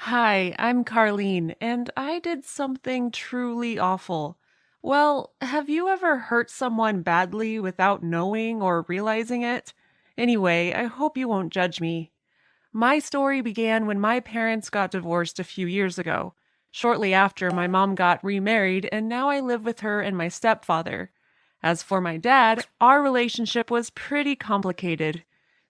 Hi, I'm Carlene, and I did something truly awful. Well, have you ever hurt someone badly without knowing or realizing it? Anyway, I hope you won't judge me. My story began when my parents got divorced a few years ago. Shortly after, my mom got remarried, and now I live with her and my stepfather. As for my dad, our relationship was pretty complicated.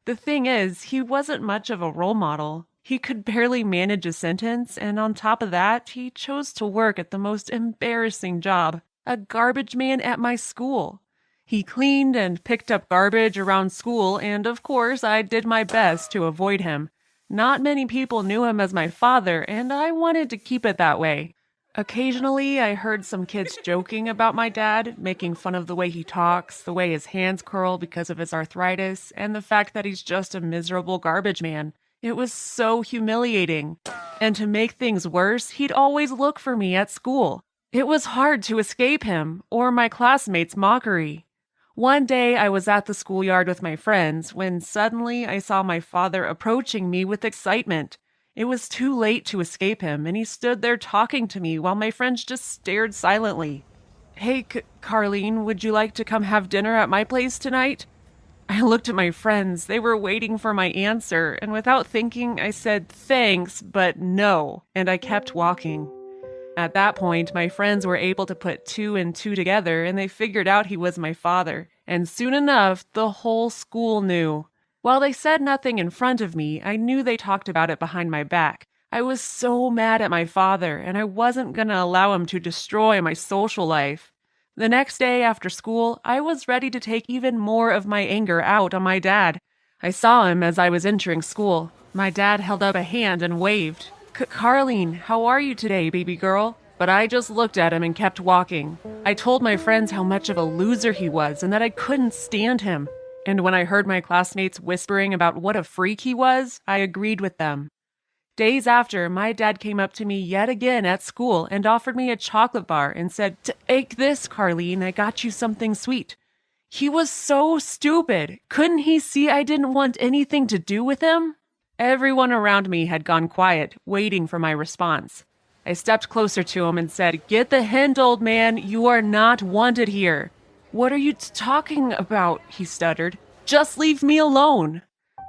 The thing is, he wasn't much of a role model. He could barely manage a sentence, and on top of that, he chose to work at the most embarrassing job, a garbage man at my school. He cleaned and picked up garbage around school, and of course, I did my best to avoid him. Not many people knew him as my father, and I wanted to keep it that way. Occasionally, I heard some kids joking about my dad, making fun of the way he talks, the way his hands curl because of his arthritis, and the fact that he's just a miserable garbage man. It was so humiliating. And to make things worse, he'd always look for me at school. It was hard to escape him, or my classmates' mockery. One day I was at the schoolyard with my friends when suddenly I saw my father approaching me with excitement. It was too late to escape him, and he stood there talking to me while my friends just stared silently. Hey, Carlene, would you like to come have dinner at my place tonight? I looked at my friends. They were waiting for my answer, and without thinking, I said thanks, but no, and I kept walking. At that point, my friends were able to put two and two together, and they figured out he was my father. And soon enough, the whole school knew. While they said nothing in front of me, I knew they talked about it behind my back. I was so mad at my father, and I wasn't going to allow him to destroy my social life. The next day after school, I was ready to take even more of my anger out on my dad. I saw him as I was entering school. My dad held up a hand and waved. Carlene, how are you today, baby girl? But I just looked at him and kept walking. I told my friends how much of a loser he was and that I couldn't stand him. And when I heard my classmates whispering about what a freak he was, I agreed with them. Days after, my dad came up to me yet again at school and offered me a chocolate bar and said, "Take this, Carlene, I got you something sweet." He was so stupid. Couldn't he see I didn't want anything to do with him? Everyone around me had gone quiet, waiting for my response. I stepped closer to him and said, "Get the hint, old man. You are not wanted here." "What are you talking about?" he stuttered. "Just leave me alone."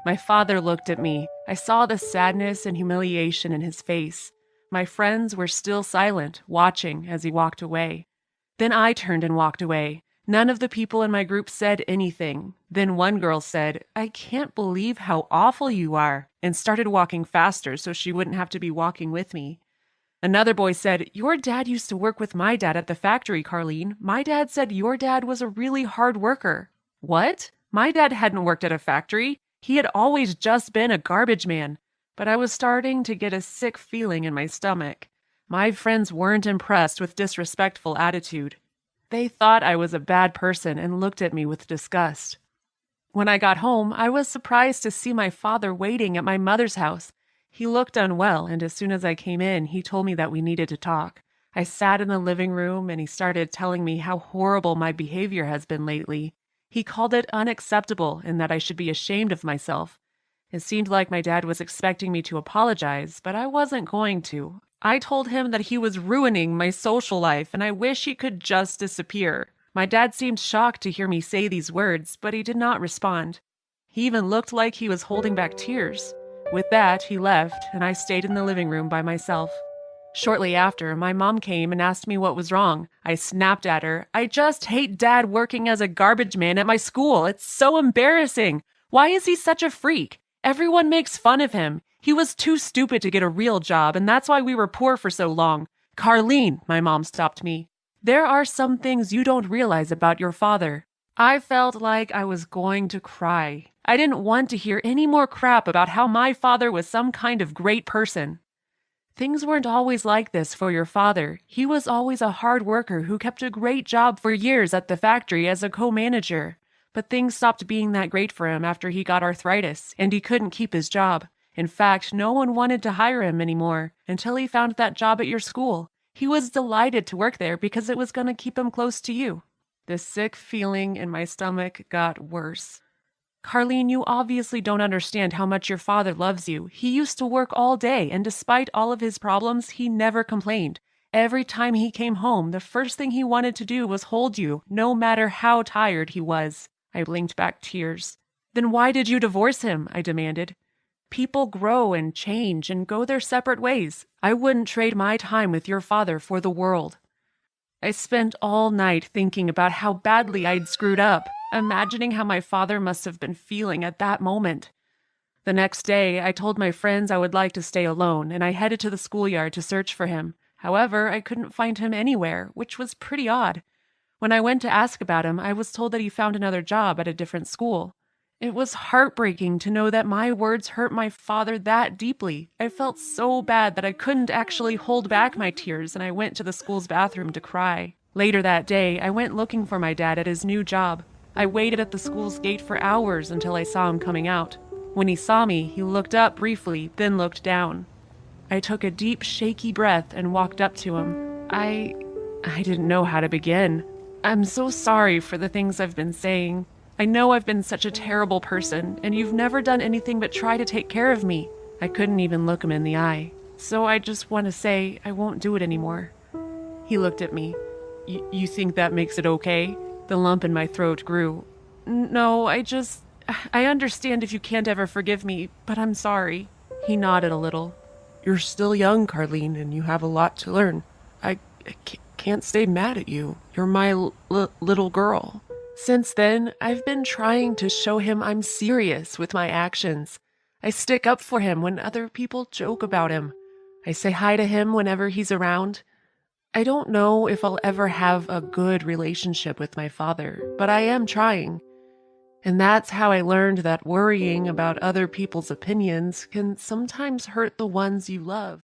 My father looked at me. I saw the sadness and humiliation in his face. My friends were still silent, watching as he walked away. Then I turned and walked away. None of the people in my group said anything. Then one girl said, "I can't believe how awful you are," and started walking faster so she wouldn't have to be walking with me. Another boy said, "Your dad used to work with my dad at the factory, Carlene. My dad said your dad was a really hard worker." What? My dad hadn't worked at a factory. He had always just been a garbage man. But I was starting to get a sick feeling in my stomach. My friends weren't impressed with disrespectful attitude. They thought I was a bad person and looked at me with disgust. When I got home, I was surprised to see my father waiting at my mother's house. He looked unwell, and as soon as I came in, he told me that we needed to talk. I sat in the living room, and he started telling me how horrible my behavior has been lately. He called it unacceptable and that I should be ashamed of myself. It seemed like my dad was expecting me to apologize, but I wasn't going to. I told him that he was ruining my social life, and I wish he could just disappear. My dad seemed shocked to hear me say these words, but he did not respond. He even looked like he was holding back tears. With that, he left, and I stayed in the living room by myself. Shortly after, my mom came and asked me what was wrong. I snapped at her. "I just hate Dad working as a garbage man at my school. It's so embarrassing. Why is he such a freak? Everyone makes fun of him. He was too stupid to get a real job, and that's why we were poor for so long." "Carlene," my mom stopped me. "There are some things you don't realize about your father." I felt like I was going to cry. I didn't want to hear any more crap about how my father was some kind of great person. "Things weren't always like this for your father. He was always a hard worker who kept a great job for years at the factory as a co-manager. But things stopped being that great for him after he got arthritis, and he couldn't keep his job. In fact, no one wanted to hire him anymore until he found that job at your school. He was delighted to work there because it was going to keep him close to you." The sick feeling in my stomach got worse. Carlene, you obviously don't understand how much your father loves you. He used to work all day, and despite all of his problems, he never complained. Every time he came home, the first thing he wanted to do was hold you, no matter how tired he was. I blinked back tears. Then why did you divorce him? I demanded. People grow and change and go their separate ways. I wouldn't trade my time with your father for the world. I spent all night thinking about how badly I'd screwed up, imagining how my father must have been feeling at that moment. The next day, I told my friends I would like to stay alone, and I headed to the schoolyard to search for him. However, I couldn't find him anywhere, which was pretty odd. When I went to ask about him, I was told that he found another job at a different school. It was heartbreaking to know that my words hurt my father that deeply. I felt so bad that I couldn't actually hold back my tears, and I went to the school's bathroom to cry. Later that day, I went looking for my dad at his new job. I waited at the school's gate for hours until I saw him coming out. When he saw me, he looked up briefly, then looked down. I took a deep, shaky breath and walked up to him. I didn't know how to begin. I'm so sorry for the things I've been saying. I know I've been such a terrible person, and you've never done anything but try to take care of me. I couldn't even look him in the eye. So I just want to say I won't do it anymore. He looked at me. You think that makes it okay? The lump in my throat grew. No, I understand if you can't ever forgive me, but I'm sorry. He nodded a little. You're still young, Carlene, and you have a lot to learn. I can't stay mad at you. You're my little girl. Since then, I've been trying to show him I'm serious with my actions. I stick up for him when other people joke about him. I say hi to him whenever he's around. I don't know if I'll ever have a good relationship with my father, but I am trying. And that's how I learned that worrying about other people's opinions can sometimes hurt the ones you love.